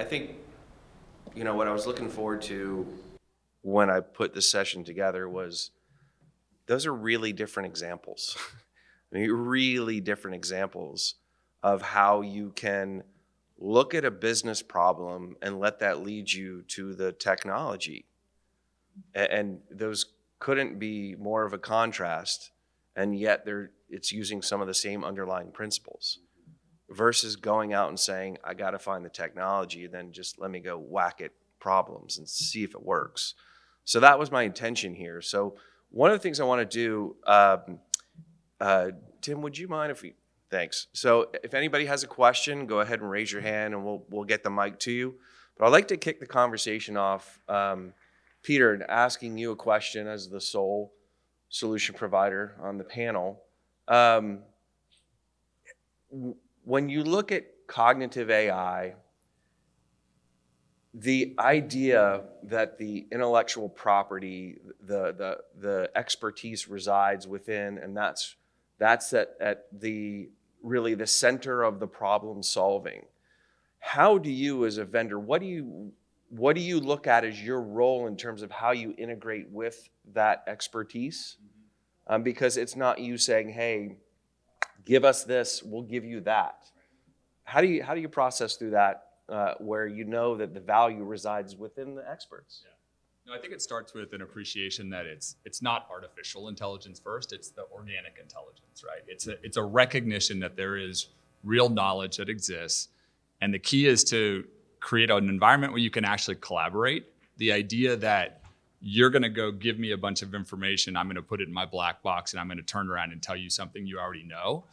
think, what I was looking forward to when I put this session together was those are really different examples. I mean, really different examples of how you can look at a business problem and let that lead you to the technology. And those couldn't be more of a contrast, and yet it's using some of the same underlying principles versus going out and saying, I got to find the technology, and then just let me go whack at problems and see if it works. So that was my intention here. So one of the things I want to do, Tim, would you mind thanks. So if anybody has a question, go ahead and raise your hand and we'll get the mic to you. But I'd like to kick the conversation off, Peter, and asking you a question as the sole solution provider on the panel. When you look at cognitive AI, the idea that the intellectual property, the expertise resides within, and that's at the really the center of the problem solving. How do you, as a vendor, what do you look at as your role in terms of how you integrate with that expertise? Because it's not you saying, "Hey, give us this, we'll give you that." How do you process through that where you know that the value resides within the experts? Yeah. No, I think it starts with an appreciation that it's not artificial intelligence first, it's the organic intelligence, right? It's a recognition that there is real knowledge that exists, and the key is to create an environment where you can actually collaborate. The idea that you're going to go give me a bunch of information, I'm going to put it in my black box, and I'm going to turn around and tell you something you already know,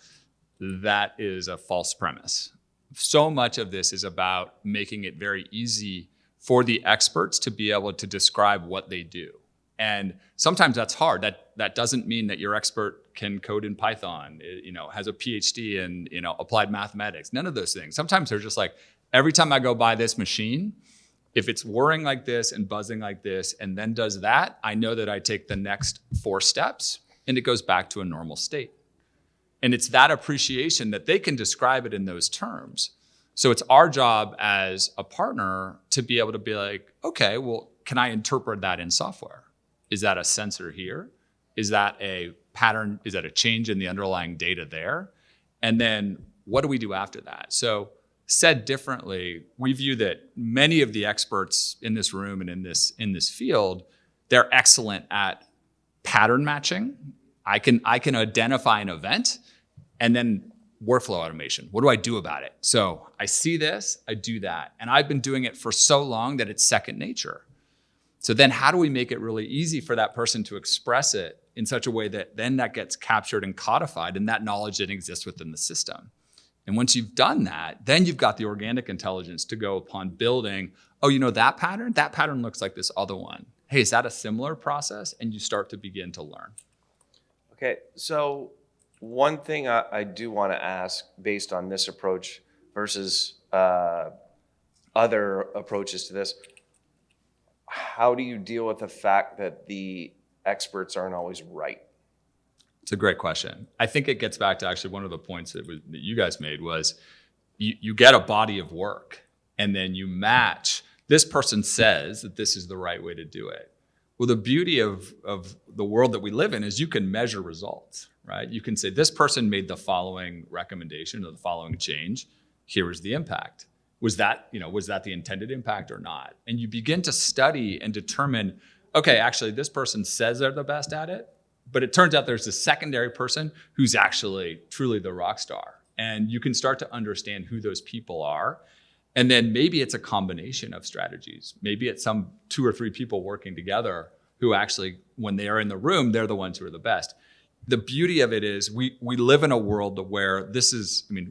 that is a false premise. So much of this is about making it very easy for the experts to be able to describe what they do. And sometimes that's hard. That doesn't mean that your expert can code in Python, has a PhD in, applied mathematics, none of those things. Sometimes they're just like, every time I go by this machine, if it's whirring like this and buzzing like this and then does that, I know that I take the next 4 steps and it goes back to a normal state. And it's that appreciation that they can describe it in those terms. So it's our job as a partner to be able to be like, okay, well, can I interpret that in software? Is that a sensor here? Is that a pattern? Is that a change in the underlying data there? And then what do we do after that? So said differently, we view that many of the experts in this room and in this field, they're excellent at pattern matching. I can identify an event, and then workflow automation. What do I do about it? So I see this, I do that. And I've been doing it for so long that it's second nature. So then how do we make it really easy for that person to express it in such a way that then that gets captured and codified in that knowledge that exists within the system? And once you've done that, then you've got the organic intelligence to go upon building, that pattern looks like this other one. Hey, is that a similar process? And you start to begin to learn. Okay, so one thing I do want to ask based on this approach versus other approaches to this, how do you deal with the fact that the experts aren't always right? It's a great question. I think it gets back to actually one of the points that you guys made was you get a body of work and then you match. This person says that this is the right way to do it. Well, the beauty of the world that we live in is you can measure results, right? You can say this person made the following recommendation or the following change. Here is the impact. Was that the intended impact or not? And you begin to study and determine, okay, actually this person says they're the best at it, but it turns out there's a secondary person who's actually truly the rock star. And you can start to understand who those people are. And then maybe it's a combination of strategies. Maybe it's some 2 or 3 people working together who actually, when they are in the room, they're the ones who are the best. The beauty of it is we live in a world where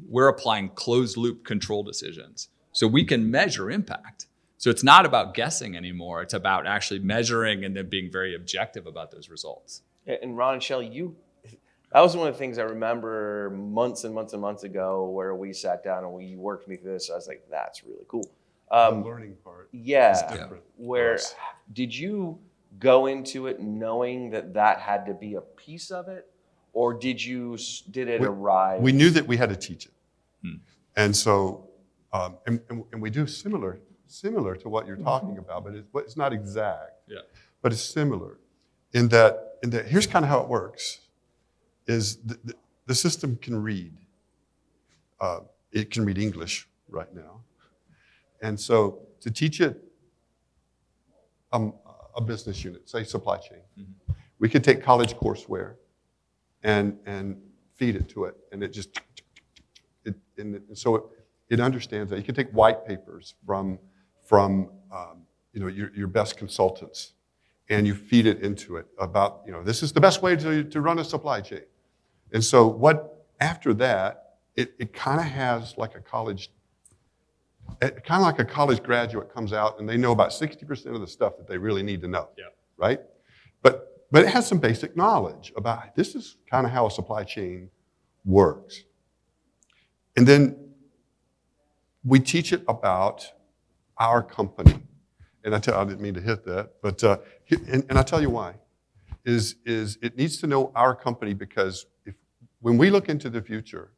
we're applying closed loop control decisions. So we can measure impact. So it's not about guessing anymore. It's about actually measuring and then being very objective about those results. And Ron and Shelley, that was one of the things I remember months and months and months ago where we sat down and you worked me through this. I was like, that's really cool. The learning part is different. Where did you go into it knowing that had to be a piece of it? Or did it arrive? We knew that we had to teach it. And so, and we do similar similar to what you're talking about, but it's not exact. Yeah. But it's similar in that here's kind of how it works: is the system can read. It can read English right now, and so to teach it a business unit, say supply chain, we could take college courseware and feed it to it, and it just it understands that. You can take white papers from your best consultants, and you feed it into it about this is the best way to run a supply chain. And so after that, it kind of has like a college graduate comes out and they know about 60% of the stuff that they really need to know. Yeah. Right? But it has some basic knowledge about this is kind of how a supply chain works. And then we teach it about our company. And I didn't mean to hit that, but and I'll tell you why. Is it needs to know our company, because when we look into the future,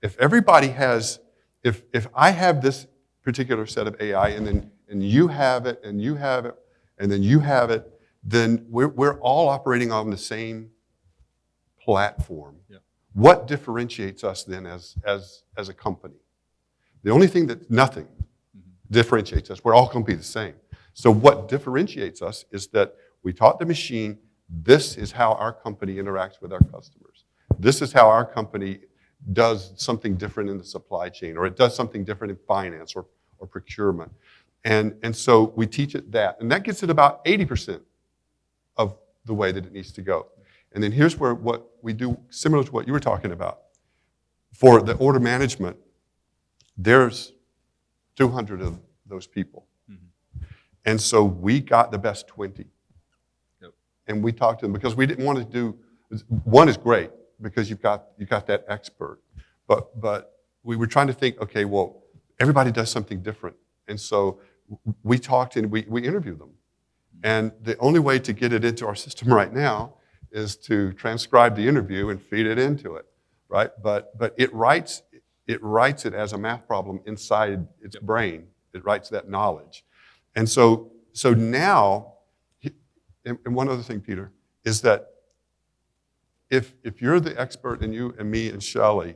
if everybody has, if I have this particular set of AI and you have it and you have it and then you have it, then we're all operating on the same platform. Yeah. What differentiates us then as a company? The only thing nothing differentiates us. We're all going to be the same. So what differentiates us is that we taught the machine, this is how our company interacts with our customers. This is how our company does something different in the supply chain, or it does something different in finance or procurement. And so we teach it that. And that gets it about 80% of the way that it needs to go. And then here's where what we do, similar to what you were talking about. For the order management, there's 200 of those people. And so we got the best 20. Yep. And we talked to them because we didn't want to do, one is great because you've got that expert. But we were trying to think, okay, well, everybody does something different. And so we talked and we interviewed them. And the only way to get it into our system right now is to transcribe the interview and feed it into it, right? But it writes it as a math problem inside its brain. It writes that knowledge. And so now, and one other thing, Peter, is that if you're the expert and you and me and Shelley,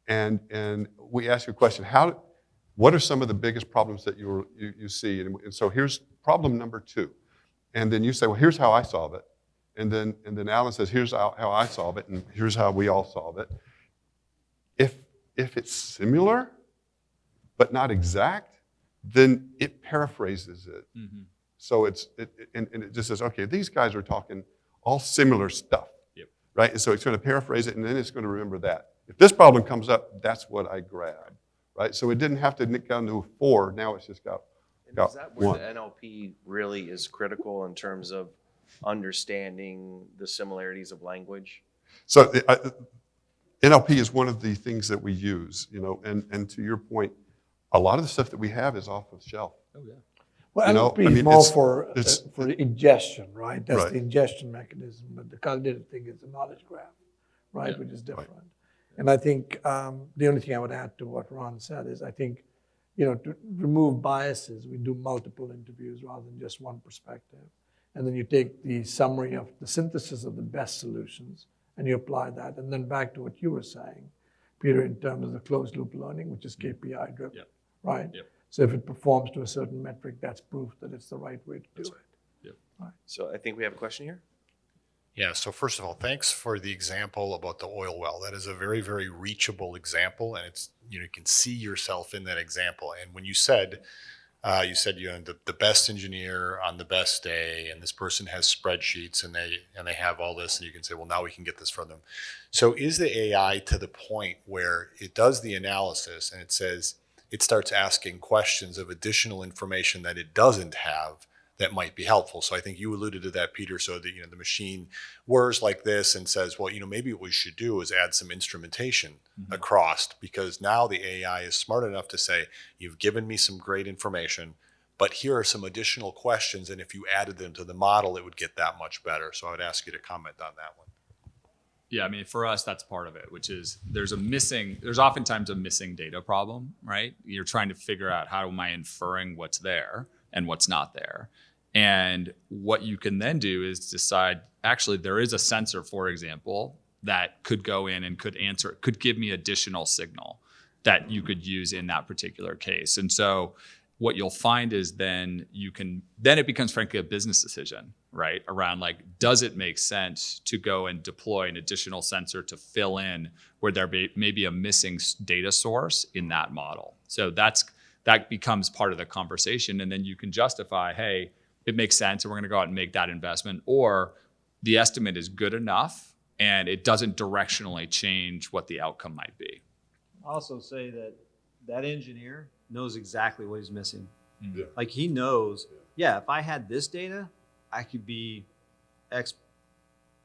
and we ask you a question, what are some of the biggest problems that you see? And so here's problem number 2. And then you say, well, here's how I solve it. And then Alan says, here's how I solve it, and here's how we all solve it. If it's similar, but not exact, then it paraphrases it. Mm-hmm. So it just says, okay, these guys are talking all similar stuff, right? And so it's going to paraphrase it, and then it's going to remember that. If this problem comes up, that's what I grab, right? So it didn't have to nick down to a 4. Now it's just got is that where 1. the NLP really is critical in terms of understanding the similarities of language? So NLP is one of the things that we use, and to your point, a lot of the stuff that we have is off the shelf. Oh, yeah. Well, NLP is more for ingestion, right? That's the ingestion mechanism. But the cognitive thing is the knowledge graph, right? Yeah. Which is different. Right. And I think the only thing I would add to what Ron said is I think, to remove biases, we do multiple interviews rather than just one perspective. And then you take the summary of the synthesis of the best solutions and you apply that. And then back to what you were saying, Peter, in terms of the closed loop learning, which is KPI driven, right? Yep. So if it performs to a certain metric, that's proof that it's the right way to do it. Yep. Right. So I think we have a question here. Yeah, so first of all, thanks for the example about the oil well. That is a very, very reachable example, and it's you can see yourself in that example. And when you said the best engineer on the best day, and this person has spreadsheets and they have all this, and you can say, well, now we can get this from them. So is the AI to the point where it does the analysis and it starts asking questions of additional information that it doesn't have that might be helpful? So I think you alluded to that, Peter, so that the machine whirs like this and says, well, maybe what we should do is add some instrumentation across, because now the AI is smart enough to say, you've given me some great information, but here are some additional questions, and if you added them to the model, it would get that much better. So I would ask you to comment on that one. Yeah, I mean, for us, that's part of it, which is there's oftentimes a missing data problem, right? You're trying to figure out how am I inferring what's there and what's not there. And what you can then do is decide, actually, there is a sensor, for example, that could go in and could give me additional signal that you could use in that particular case. And so what you'll find is then it becomes frankly a business decision, right? Around like, does it make sense to go and deploy an additional sensor to fill in where there may be a missing data source in that model? So that becomes part of the conversation. And then you can justify, hey, it makes sense and we're going to go out and make that investment, or the estimate is good enough and it doesn't directionally change what the outcome might be. Also say that engineer knows exactly what he's missing. Yeah. Like he knows, yeah, if I had this data, I could be X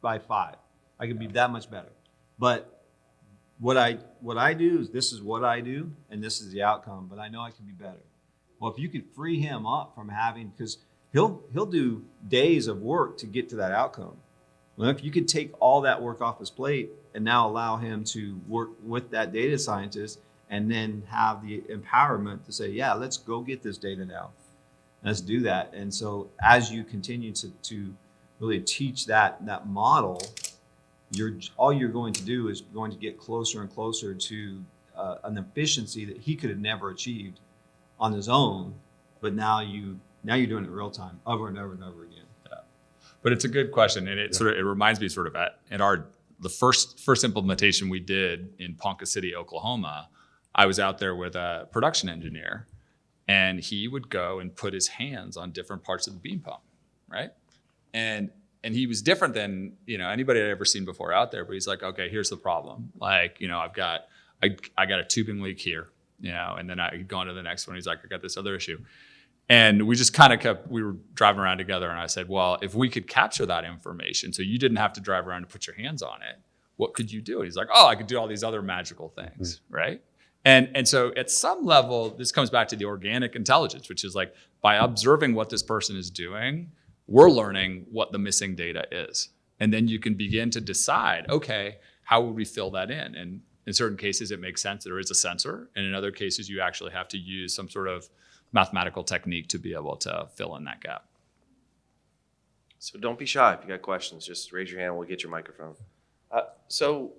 by 5. I could be that much better. But what I do is this is what I do and this is the outcome, but I know I could be better. Well, if you could free him up from having, because he'll do days of work to get to that outcome. Well, if you could take all that work off his plate and now allow him to work with that data scientist and then have the empowerment to say, yeah, let's go get this data now. Let's do that. And so as you continue to really teach that model, all you're going to do is going to get closer and closer to an efficiency that he could have never achieved on his own. But now you're doing it real time, over and over and over again. Yeah. But it's a good question, and it reminds me at the first implementation we did in Ponca City, Oklahoma. I was out there with a production engineer, and he would go and put his hands on different parts of the beam pump, right? And he was different than anybody I'd ever seen before out there. But he's like, okay, here's the problem. Like, I got a tubing leak here, and then I go on to the next one. He's like, I got this other issue. And we just kind of we were driving around together, and I said, well, if we could capture that information so you didn't have to drive around and put your hands on it, what could you do? And he's like, oh, I could do all these other magical things, right? And so at some level, this comes back to the organic intelligence, which is like by observing what this person is doing, we're learning what the missing data is. And then you can begin to decide, okay, how would we fill that in? And in certain cases, it makes sense there is a sensor. And in other cases, you actually have to use some sort of mathematical technique to be able to fill in that gap. So don't be shy. If you got questions, just raise your hand. We'll get your microphone. So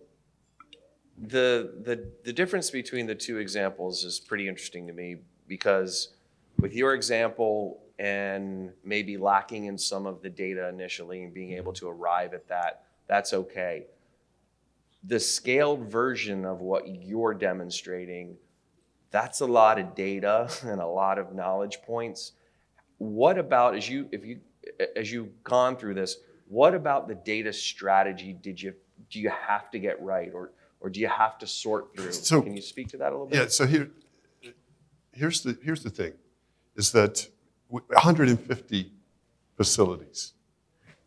the difference between the two examples is pretty interesting to me, because with your example and maybe lacking in some of the data initially and being able to arrive at that, that's okay. The scaled version of what you're demonstrating, that's a lot of data and a lot of knowledge points. What about, as you've gone through this, what about the data strategy do you have to get right, or do you have to sort through? So, can you speak to that a little bit? Yeah, so here's the thing, is that 150 facilities,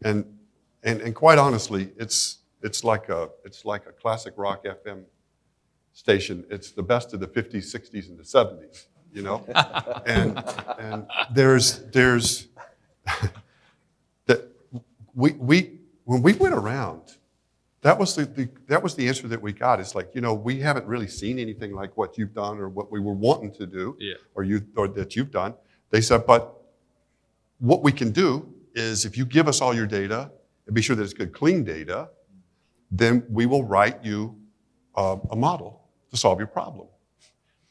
and quite honestly, it's like a classic rock FM station. It's the best of the 50s, 60s, and the 70s, and there's that when we went around, that was the answer that we got. It's like, we haven't really seen anything like what you've done or what we were wanting to do, or that you've done. They said, but what we can do is if you give us all your data and be sure that it's good, clean data, then we will write you a model to solve your problem.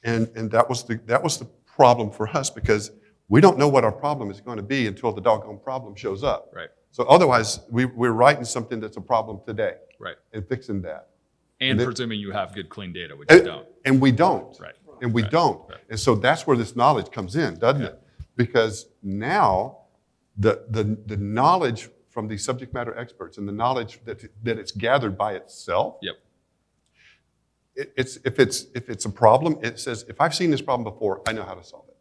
And that was the problem for us, because we don't know what our problem is going to be until the doggone problem shows up. Right. So otherwise, we're writing something that's a problem today. Right. And fixing that. And presuming you have good, clean data, which you don't. And we don't. Right. And we Right. don't. Right. And so that's where this knowledge comes in, doesn't it? Because now the knowledge from these subject matter experts and the knowledge that it's gathered by itself. Yep. If it's a problem, it says, if I've seen this problem before, I know how to solve it,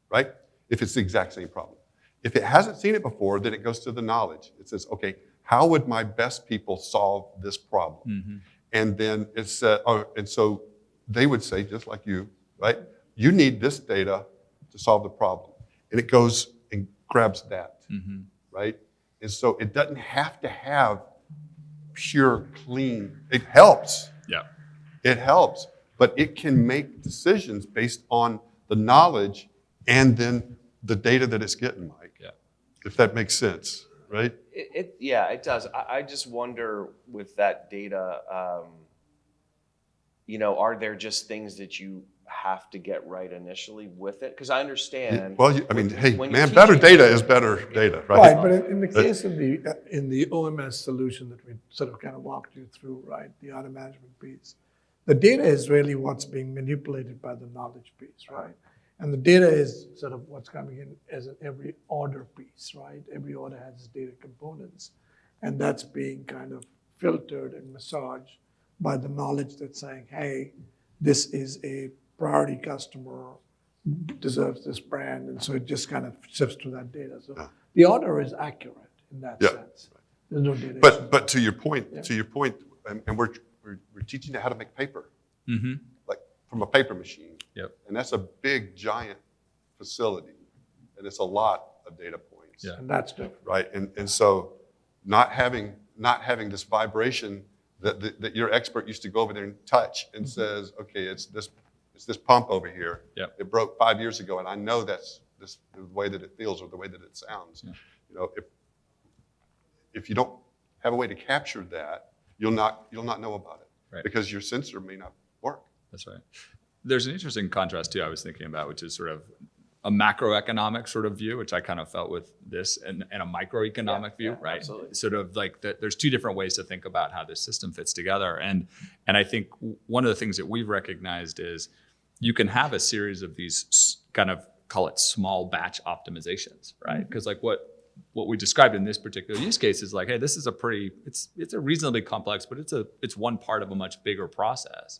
right? If it's the exact same problem. If it hasn't seen it before, then it goes to the knowledge. It says, okay, how would my best people solve this problem? Mm-hmm. And then and so they would say, just like you, right? You need this data to solve the problem. And it goes and grabs that, Mm-hmm. right? And so it doesn't have to have pure, clean. It helps. Yeah. It helps, but it can make decisions based on the knowledge and then the data that it's getting, Mike. Yeah. If that makes sense, right? Yeah, it does. I just wonder with that data, are there just things that you have to get right initially with it? Because I understand. Well, I mean, hey, when you're man, better teaching- data is better data, Right, right? but in the case of the OMS solution that we sort of kind of walked you through, right, the auto management piece, the data is really what's being manipulated by the knowledge piece, right? And the data is sort of what's coming in as an every order piece, right? Every order has its data components, and that's being kind of filtered and massaged by the knowledge that's saying, hey, this is a priority customer, deserves this brand, and so it just kind of sifts through that data. So the order is accurate in that sense. There's no data. But to your point, and we're teaching you how to make paper, like from a paper machine. Yep. And that's a big, giant facility, and it's a lot of data points. Yeah. And that's different. Right, and so not having this vibration that your expert used to go over there and touch and says, okay, it's this pump over here. Yep. It broke 5 years ago, and I know that's the way that it feels or the way that it sounds. Yeah. If you don't have a way to capture that, you'll not know about it. Right. Because your sensor may not work. That's right. There's an interesting contrast too I was thinking about, which is sort of a macroeconomic sort of view, which I kind of felt with this, and a microeconomic view, right? Absolutely. Sort of like there's two different ways to think about how this system fits together. And I think one of the things that we've recognized is you can have a series of these kind of, call it small batch optimizations, right? Because like what we described in this particular use case is like, hey, this is it's a reasonably complex, but it's one part of a much bigger process.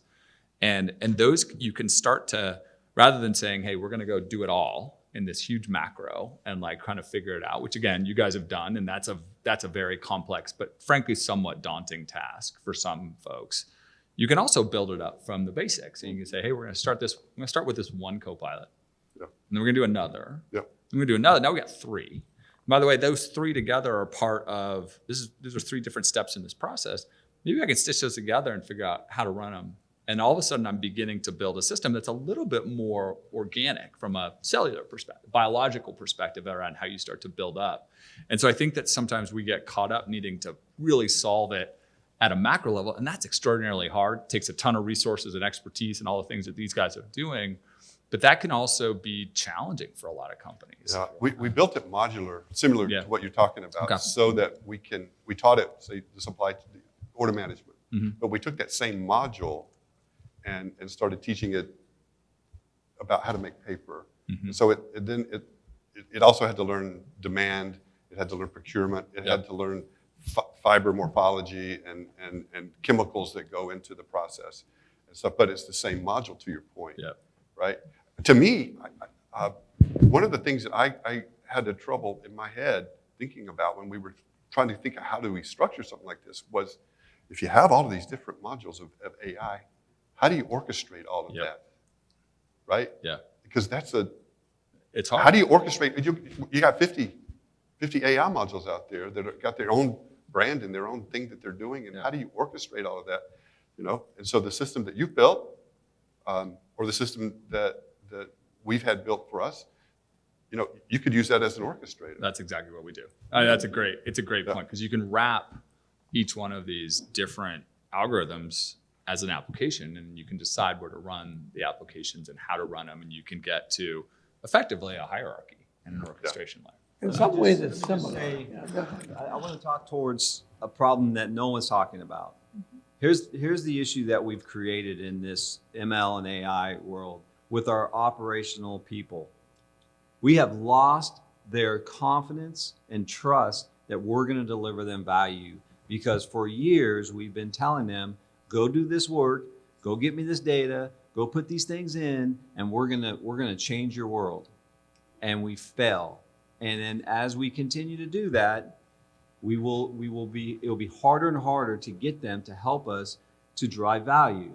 And those you can start to, rather than saying, hey, we're going to go do it all in this huge macro and like kind of figure it out, which again, you guys have done. And that's a very complex, but frankly, somewhat daunting task for some folks. You can also build it up from the basics. And you can say, hey, we're going to start with this one Copilot. Yep. And then we're going to do another. Yep. We're going to do another. Now we got 3. By the way, those 3 together are part of, these are 3 different steps in this process. Maybe I can stitch those together and figure out how to run them. And all of a sudden, I'm beginning to build a system that's a little bit more organic from a cellular perspective, biological perspective around how you start to build up. And so I think that sometimes we get caught up needing to really solve it at a macro level, and that's extraordinarily hard. It takes a ton of resources and expertise and all the things that these guys are doing. But that can also be challenging for a lot of companies. Yeah, we built it modular, similar to what you're talking about, so that we taught it, say, the supply, order management. But we took that same module and started teaching it about how to make paper. So it also had to learn demand, it had to learn procurement, it had to learn fiber morphology and chemicals that go into the process and stuff. But it's the same module, to your point, right? To me, one of the things that I had the trouble in my head thinking about when we were trying to think of how do we structure something like this was, if you have all of these different modules of AI, how do you orchestrate all of that, right? Yeah. Because it's hard. How do you orchestrate? You got 50 AI modules out there that got their own brand and their own thing that they're doing, and how do you orchestrate all of that? And so the system that you've built, or the system that we've had built for us, you could use that as an orchestrator. That's exactly what we do. It's a great point, because you can wrap each one of these different algorithms as an application, and you can decide where to run the applications and how to run them, and you can get to effectively a hierarchy and an orchestration layer. In some ways, it's Let me similar. just say, Yeah, go ahead. I want to talk towards a problem that no one's talking about. Here's the issue that we've created in this ML and AI world with our operational people. We have lost their confidence and trust that we're going to deliver them value, because for years we've been telling them, go do this work, go get me this data, go put these things in, and we're gonna change your world. And we fail. And then as we continue to do that, it'll be harder and harder to get them to help us to drive value.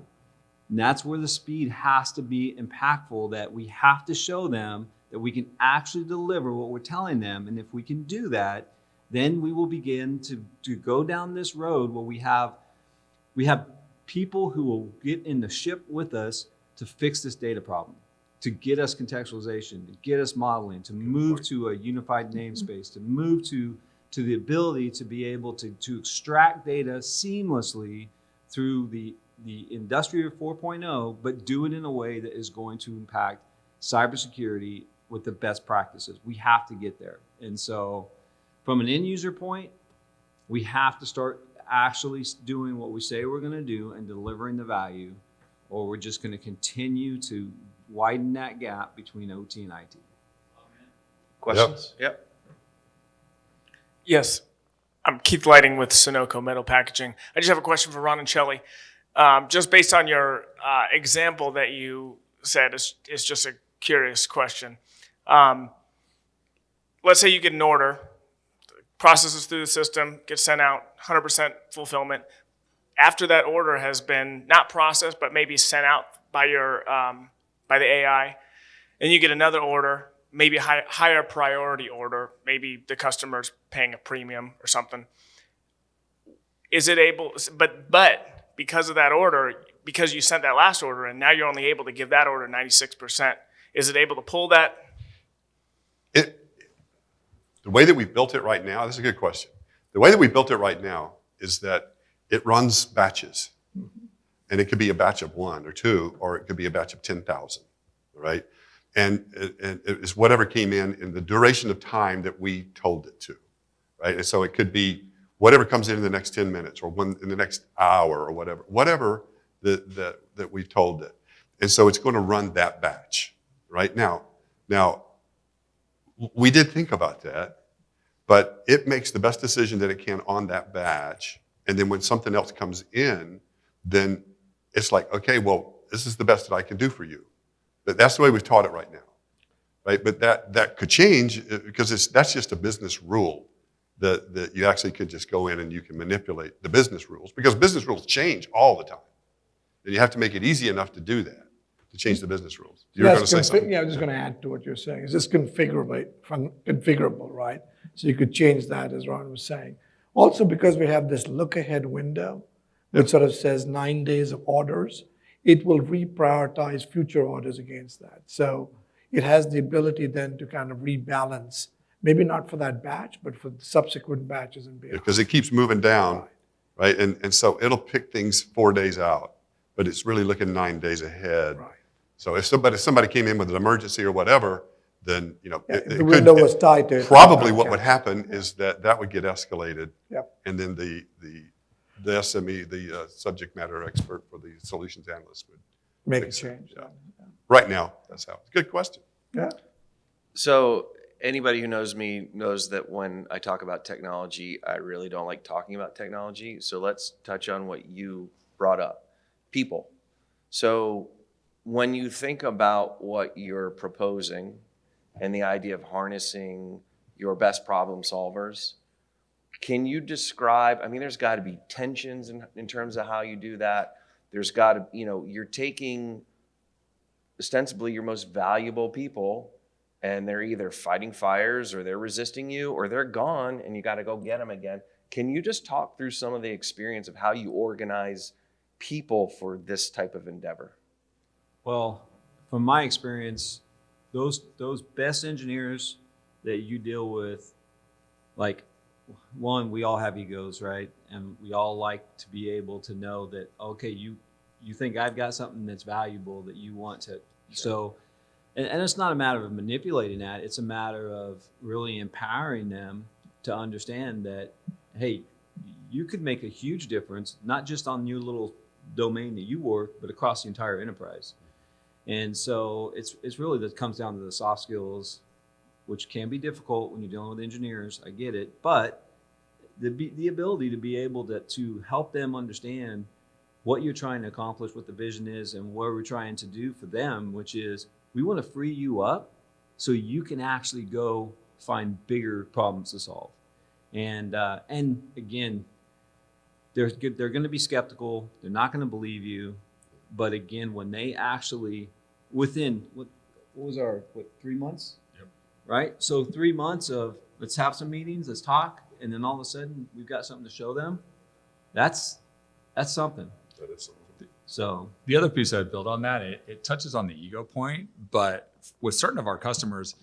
And that's where the speed has to be impactful, that we have to show them that we can actually deliver what we're telling them. And if we can do that, then we will begin to go down this road where we have people who will get in the ship with us to fix this data problem, to get us contextualization, to get us modeling, to move to a unified namespace, to move to the ability to be able to extract data seamlessly through the Industry 4.0, but do it in a way that is going to impact cybersecurity with the best practices. We have to get there. And so from an end user point, we have to start actually doing what we say we're going to do and delivering the value, or we're just going to continue to widen that gap between OT and IT. Questions? Yep. Yes, I'm Keith Lighting with Sunoco Metal Packaging. I just have a question for Ron and Shelley. Just based on your example that you said, it's just a curious question. Let's say you get an order, processes through the system, gets sent out, 100% fulfillment. After that order has been not processed, but maybe sent out by your by the AI, and you get another order, maybe a higher priority order, maybe the customer's paying a premium or something. Is it able, but because of that order, because you sent that last order and now you're only able to give that order 96%, is it able to pull that? The way that we've built it right now, this is a good question. The way that we built it right now is that it runs batches. And it could be a batch of 1 or 2, or it could be a batch of 10,000, right? And it's whatever came in the duration of time that we told it to, right? And so it could be whatever comes in the next 10 minutes or in the next hour or whatever that we told it. And so it's going to run that batch, right? Now, we did think about that, but it makes the best decision that it can on that batch. And then when something else comes in, then it's like, okay, well, this is the best that I can do for you. But that's the way we've taught it right now, right? But that could change because that's just a business rule that you actually could just go in and you can manipulate the business rules, because business rules change all the time. And you have to make it easy enough to do that, to change the business rules. You were going to say something? Yeah, I was just going to add to what you're saying. It's just configurable, right? So you could change that, as Ron was saying. Also, because we have this look-ahead window that sort of says 9 days of orders, it will reprioritize future orders against that. So it has the ability then to kind of rebalance, maybe not for that batch, but for the subsequent batches and beyond. Because it keeps moving down, right? And so it'll pick things 4 days out, but it's really looking 9 days ahead. Right. So if somebody came in with an emergency or whatever, then the window was tight. Probably what would happen is that would get escalated. Yep. And then the SME, the subject matter expert for the solutions analyst would Make a fix it. change. Yeah. Right now, that's how. Good question. Yeah. So anybody who knows me knows that when I talk about technology, I really don't like talking about technology. So let's touch on what you brought up, people. So when you think about what you're proposing and the idea of harnessing your best problem solvers, can you describe, there's got to be tensions in terms of how you do that. There's got to, you're taking ostensibly your most valuable people and they're either fighting fires or they're resisting you or they're gone and you got to go get them again. Can you just talk through some of the experience of how you organize people for this type of endeavor? Well, from my experience, those best engineers that you deal with, like, one, we all have egos, right? And we all like to be able to know that, okay, you think I've got something that's valuable that you want to. Sure. So, and it's not a matter of manipulating that. It's a matter of really empowering them to understand that, hey, you could make a huge difference, not just on your little domain that you work, but across the entire enterprise. And so it's really that comes down to the soft skills, which can be difficult when you're dealing with engineers. I get it, but the ability to be able to help them understand what you're trying to accomplish, what the vision is, and what we're trying to do for them, which is we want to free you up so you can actually go find bigger problems to solve. And again, they're going to be skeptical. They're not going to believe you. But again, when they actually, within, what was our 3 months? Yep. Right? So 3 months of let's have some meetings, let's talk. and then all of a sudden we've got something to show them, that's something. That is something. So The other piece I'd build on that, it touches on the ego point, but with certain of our customers,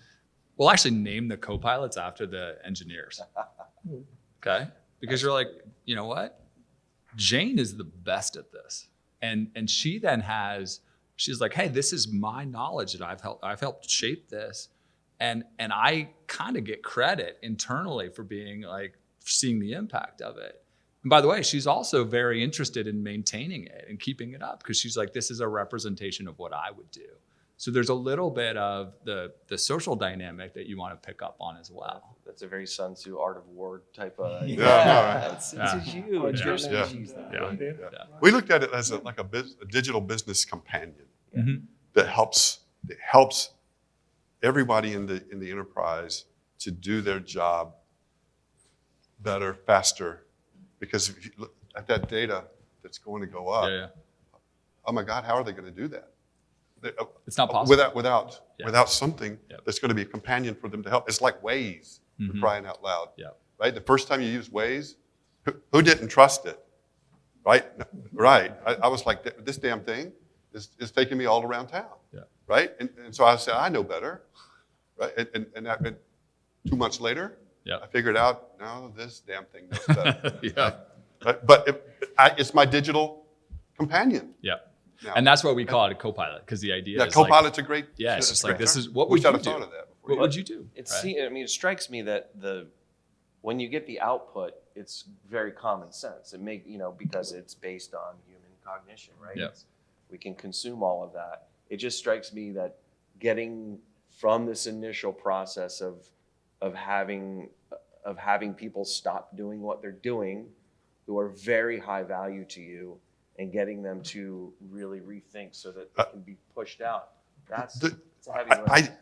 we'll actually name the co-pilots after the engineers. Okay? Because you're like, you know what? Jane is the best at this. And she then she's like, hey, this is my knowledge that I've helped shape this. And I kind of get credit internally for being like seeing the impact of it. And by the way, she's also very interested in maintaining it and keeping it up because she's like, this is a representation of what I would do. So there's a little bit of the social dynamic that you want to pick up on as well. That's a very Sun Tzu Art of War type of. Yeah. It's Yeah. huge. Yeah. There's Yeah. cheese there. Yeah. Yeah. We looked at it as a digital business companion Mhm. that helps everybody in the enterprise to do their job better, faster. Because if you look at that data that's going to go up, Yeah. oh my God, how are they going to do that? It's not possible. Without something Yep. that's going to be a companion for them to help. It's like Waze, for Mhm. crying out loud. Yeah. Right? The first time you use Waze, who didn't trust it? Right? No, right. I was like, this damn thing is taking me all around town. Yeah. Right? And so I said, I know better. Right? And that meant 2 months later, Yeah. I figured out, no, this damn thing knows better. Yeah. But it's my digital companion. Yeah. now. And that's why we call it a co-pilot, because the idea Yeah, is like, Copilot's a great. yeah, it's that's just a like, great this term. is what We would should you have do? thought of that before. What would you do? It's right? I mean, it strikes me that when you get the output, it's very common sense. Because it's based on human cognition, right? Yeah. We can consume all of that. It just strikes me that getting from this initial process of having people stop doing what they're doing, who are very high value to you, and getting them to really rethink so that they can be pushed out. It's a heavy lift.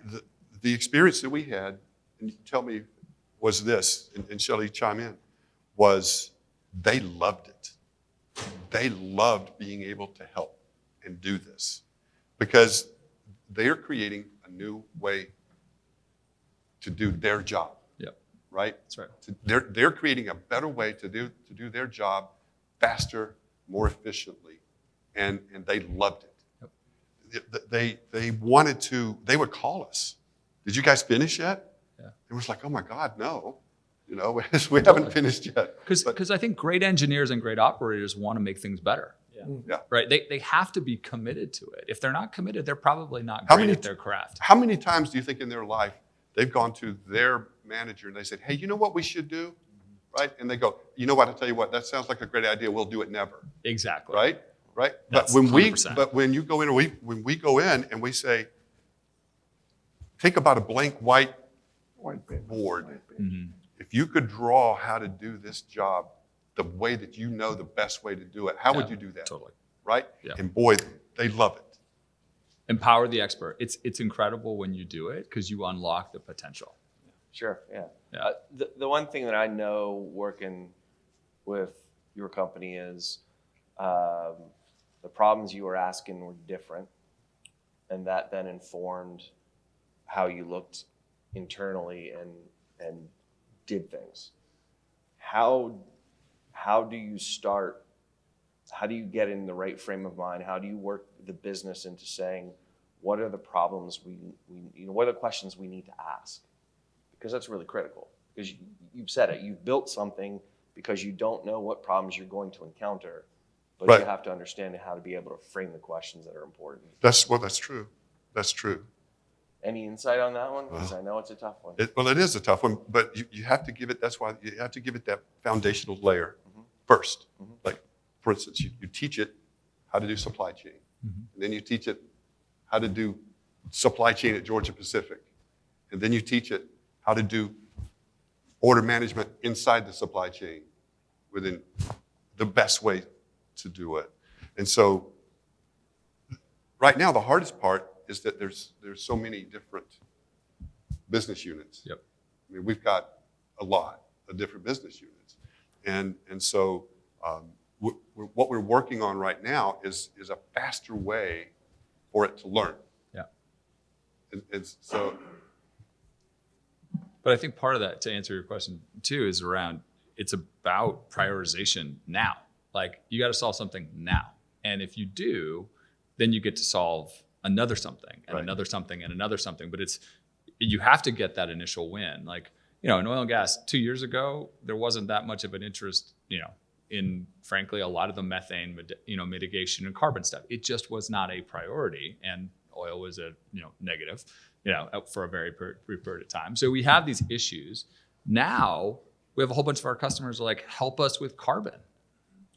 The experience that we had, and you tell me, was this, and Shelley chime in, was they loved it. They loved being able to help and do this because they're creating a new way to do their job. Yep. Right? That's right. They're creating a better way to do their job faster, more efficiently, and they loved it. They wanted to. They would call us. Did you guys finish yet? Yeah. It was like, oh my God, no. We haven't finished yet. Because I think great engineers and great operators want to make things better. Yeah. Right? They have to be committed to it. If they're not committed, they're probably not How great many at their craft. How many times do you think in their life they've gone to their manager and they said, hey, you know what we should do? Right? And they go, you know what, I'll tell you what, that sounds like a great idea. We'll do it never. Exactly. Right? Right? That's But 100%. when you go in, when we go in and we say, think about a blank white White paper. board. White paper. Mhm. If you could draw how to do this job the way that you know the best way to do it, how would Yeah, you do that? Totally. Right? Yeah. And boy, they love it. Empower the expert. It's incredible when you do it because you unlock the potential. Sure, yeah. Yeah. The one thing that I know working with your company is the problems you were asking were different, and that then informed how you looked internally and did things. How do you start? How do you get in the right frame of mind? How do you work the business into saying, what are the problems what are the questions we need to ask? Because that's really critical. Because you've said it, you've built something because you don't know what problems you're going to encounter, but Right. you have to understand how to be able to frame the questions that are important. That's true. That's true. Any insight on that one? Because I know it's a tough one. It is a tough one, but you have to give it, that's why you have to give it that foundational layer first. Like, for instance, you teach it how to do supply chain. And then you teach it how to do supply chain at Georgia Pacific. And then you teach it how to do order management inside the supply chain within the best way to do it. And so right now, the hardest part is that there's so many different business units. Yep. I mean, we've got a lot of different business units. And so what we're working on right now is a faster way for it to learn. Yeah. And so But I think part of that, to answer your question too, is around, it's about prioritization now. Like, you got to solve something now. And if you do, then you get to solve another something and another something and another something. But you have to get that initial win. Like, in oil and gas 2 years ago, there wasn't that much of an interest, in frankly, a lot of the methane, mitigation and carbon stuff. It just was not a priority. And oil was a, negative, for a very brief period of time. So we have these issues. Now we have a whole bunch of our customers are like, help us with carbon.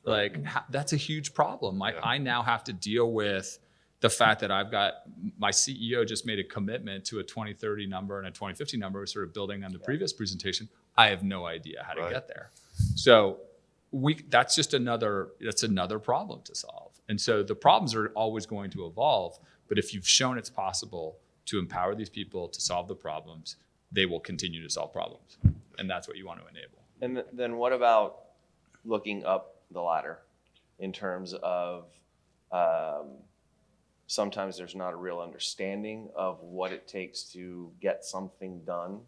Like, that's a huge problem. I now have to deal with the fact that I've got, my CEO just made a commitment to a 2030 number and a 2050 number, sort of building on the previous presentation. I have no idea how to get there. So that's another problem to solve. And so the problems are always going to evolve, but if you've shown it's possible to empower these people to solve the problems, they will continue to solve problems. And that's what you want to enable. And then what about looking up the ladder in terms of sometimes there's not a real understanding of what it takes to get something done.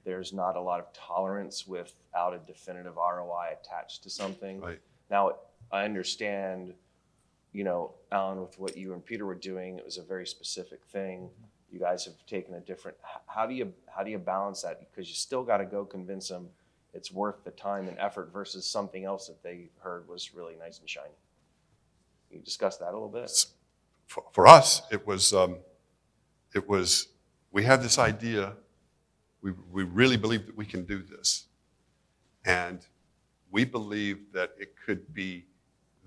There's not a lot of tolerance without a definitive ROI attached to something. Right. Now, I understand, Alan, with what you and Peter were doing, it was a very specific thing. You guys have taken a different, how do you balance that? Because you still got to go convince them it's worth the time and effort versus something else that they heard was really nice and shiny. Can you discuss that a little bit? For us, it was, we have this idea, we really believe that we can do this. And we believe that it could be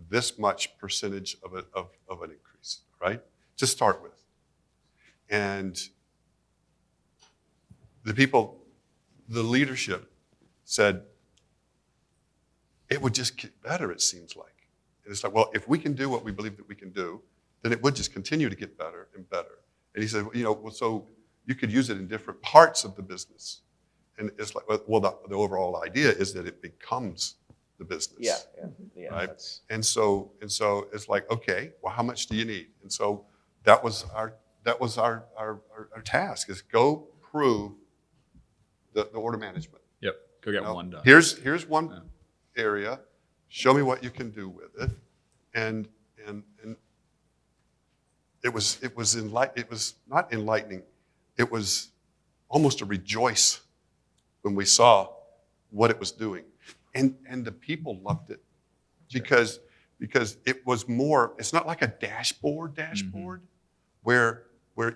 this much percentage of an increase, right? To start with. And the leadership said, it would just get better, it seems like. And it's like, well, if we can do what we believe that we can do, then it would just continue to get better and better. And he said, so you could use it in different parts of the business. And it's like, well, the overall idea is that it becomes the business. Yeah. Right? And so it's like, okay, well, how much do you need? And so that was our task, is go prove the order management. Yep. Go get one done. Here's one area. Show me what you can do with it. And it was not enlightening. It was almost a rejoice when we saw what it was doing. And the people loved it because it was more, it's not like a dashboard where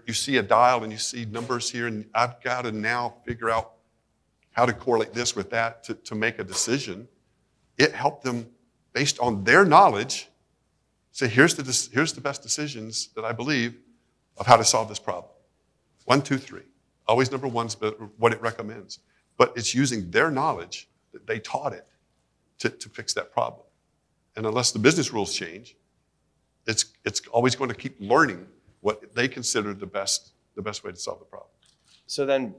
you see a dial and you see numbers here and I've got to now figure out how to correlate this with that to make a decision. It helped them, based on their knowledge, say, here's the best decisions that I believe of how to solve this problem. 1, 2, 3. Always number one's what it recommends. But it's using their knowledge that they taught it to fix that problem. And unless the business rules change, it's always going to keep learning what they consider the best way to solve the problem. So then,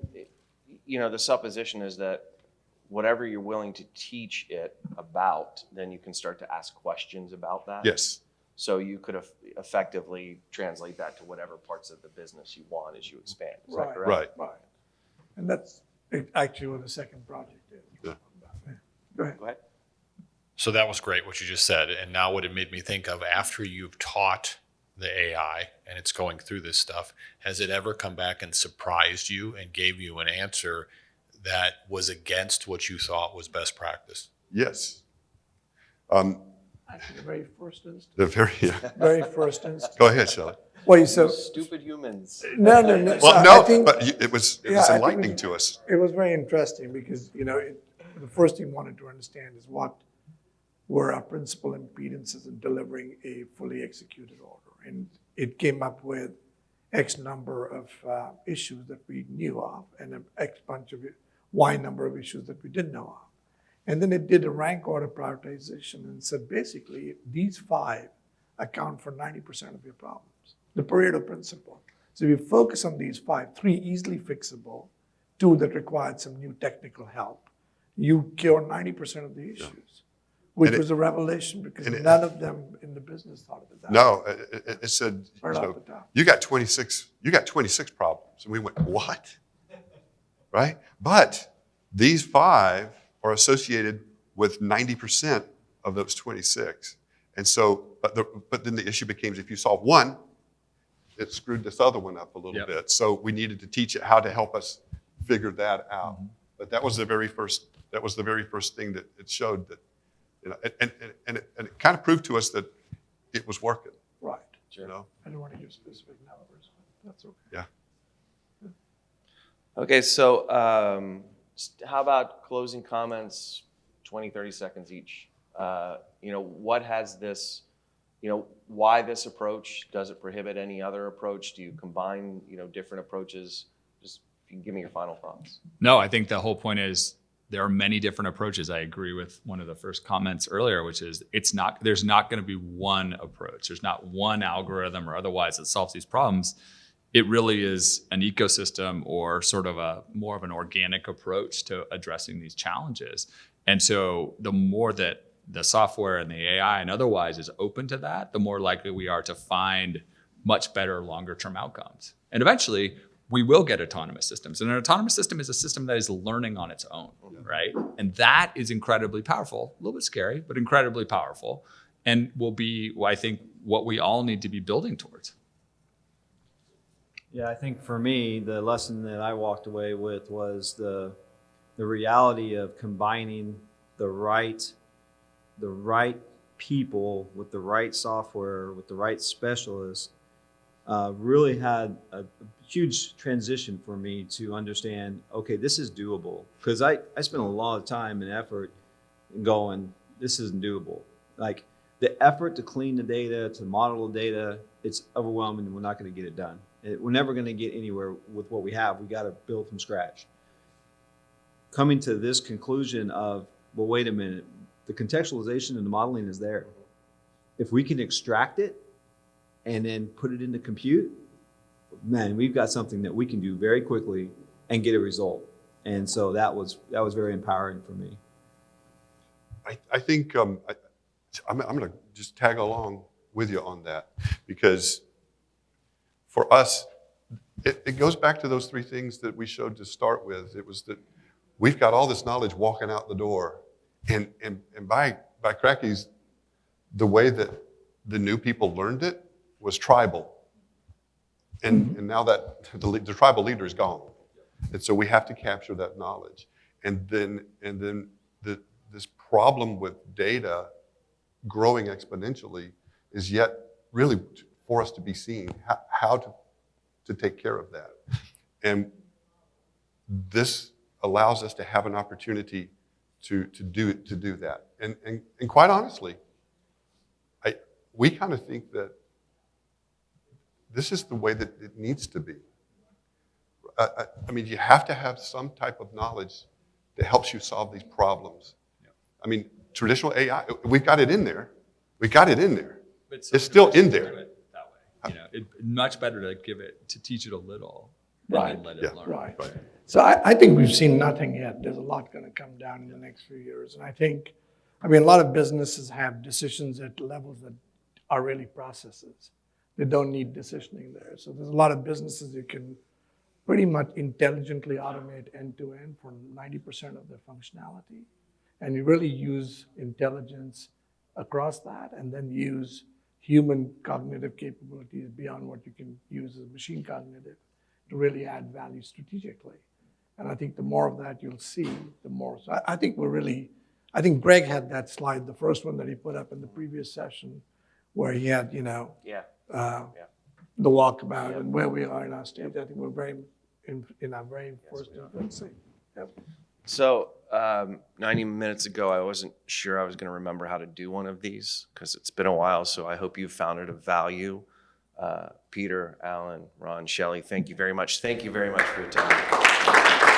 the supposition is that whatever you're willing to teach it about, then you can start to ask questions about that. Yes. So you could effectively translate that to whatever parts of the business you want as you expand. Is that correct? Right. And that's actually what the second project is. Yeah. Go ahead. Go ahead. So that was great what you just said. And now what it made me think of, after you've taught the AI and it's going through this stuff, has it ever come back and surprised you and gave you an answer that was against what you thought was best practice? Yes. Actually, the very first instance. Very First instance. Go ahead, Shelley. Well, so Stupid humans. no. Well, so no, I think, but it was I think enlightening to us. It was very interesting because, the first thing we wanted to understand is what were our principal impedances in delivering a fully executed order. And it came up with X number of issues that we knew of and an X bunch of Y number of issues that we didn't know of. And then it did a rank order prioritization and said, basically, these 5 account for 90% of your problems. The Pareto principle. So if you focus on these 5, 3 easily fixable, 2 that required some new technical help, you cure 90% of the issues, which was a revelation because none of them in the business thought of it that way. No, it said, Right off the top. you got 26 problems. And we went, what? right? But these 5 are associated with 90% of those 26. And so, but then the issue became if you solve one, it screwed this other one up a little Yep. bit. So we needed to teach it how to help us figure that out. But that was the very first thing that it showed that, you know, and it kind of proved to us that it was working, Right. you know? I don't want to give specific numbers, but that's okay. Yeah. Okay, so how about closing comments, 20, 30 seconds each? You know, what has this, you know, why this approach? Does it prohibit any other approach? Do you combine, you know, different approaches? Just if you can give me your final thoughts. No, I think the whole point is there are many different approaches. I agree with one of the first comments earlier, which is there's not going to be one approach. There's not one algorithm or otherwise that solves these problems. It really is an ecosystem or sort of more of an organic approach to addressing these challenges. And so the more that the software and the AI and otherwise is open to that, the more likely we are to find much better longer term outcomes. And eventually we will get autonomous systems. And an autonomous system is a system that is learning on its own, right? And that is incredibly powerful, a little bit scary, but incredibly powerful, and will be, I think, what we all need to be building towards. Yeah, I think for me, the lesson that I walked away with was the reality of combining the right people with the right software, with the right specialists, really had a huge transition for me to understand, okay, this is doable. Because I spent a lot of time and effort going, this isn't doable. Like the effort to clean the data, to model the data, it's overwhelming and we're not going to get it done. We're never going to get anywhere with what we have. We got to build from scratch. Coming to this conclusion of, well, wait a minute, the contextualization and the modeling is there. If we can extract it and then put it into compute, man, we've got something that we can do very quickly and get a result. And so that was very empowering for me. I think I'm going to just tag along with you on that, because for us, it goes back to those 3 things that we showed to start with. It was that we've got all this knowledge walking out the door, and by crackies, the way that the new people learned it was tribal, and now that the tribal leader is gone, and so we have to capture that knowledge, and then this problem with data growing exponentially is yet really for us to be seen how to take care of that. And this allows us to have an opportunity to do that. And quite honestly, we kind of think that this is the way that it needs to be. I mean, you have to have some type of knowledge that helps you solve these problems. I mean, traditional AI, we've got it in there. We got it in there. But It's still in there. That way, you know, much better to teach it a little, Right. and let it Yeah. learn. Right. Right. So I think we've seen nothing yet. There's a lot going to come down in the next few years. And I mean, a lot of businesses have decisions at levels that are really processes. They don't need decisioning there. So there's a lot of businesses you can pretty much intelligently automate end to end for 90% of their functionality. And you really use intelligence across that, and then use human cognitive capabilities beyond what you can use as machine cognitive to really add value strategically. And I think the more of that you'll see, the more. So I think I think Greg had that slide, the first one that he put up in the previous session, where he had, you know, the walkabout and where we are in our state. I think we're very in our very first infancy. Yep. So 90 minutes ago, I wasn't sure I was going to remember how to do one of these because it's been a while. So I hope you found it of value. Peter, Alan, Ron, Shelley, thank you very much. Thank you very much for your time.